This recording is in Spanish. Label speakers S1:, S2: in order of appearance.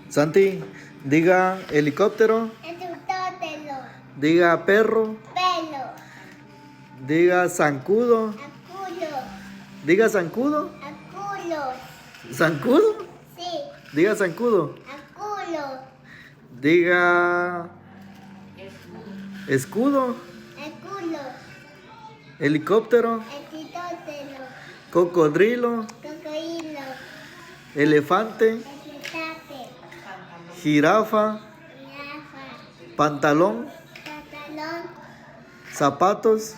S1: Santi, diga helicóptero,
S2: Helicóptero.
S1: diga perro,
S2: Pelo.
S1: diga zancudo,
S2: Aculo.
S1: diga zancudo,
S2: Aculo.
S1: zancudo,
S2: Sí.
S1: diga zancudo,
S2: Aculo.
S1: diga escudo,
S2: Aculo.
S1: helicóptero,
S2: Helicóptero.
S1: cocodrilo,
S2: Cocodrilo.
S1: elefante,
S2: Elefante.
S1: jirafa,
S2: Jirafa.
S1: pantalón,
S2: Pantalón.
S1: zapatos,